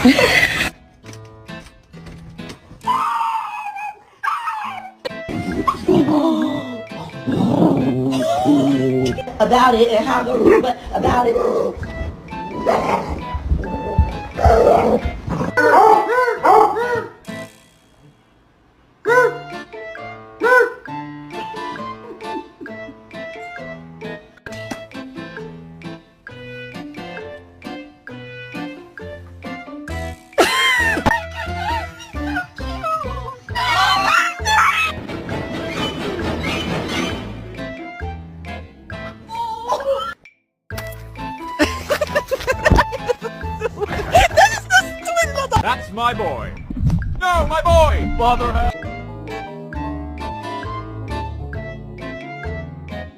About it and how to about it. That's my boy. No, my boy! Father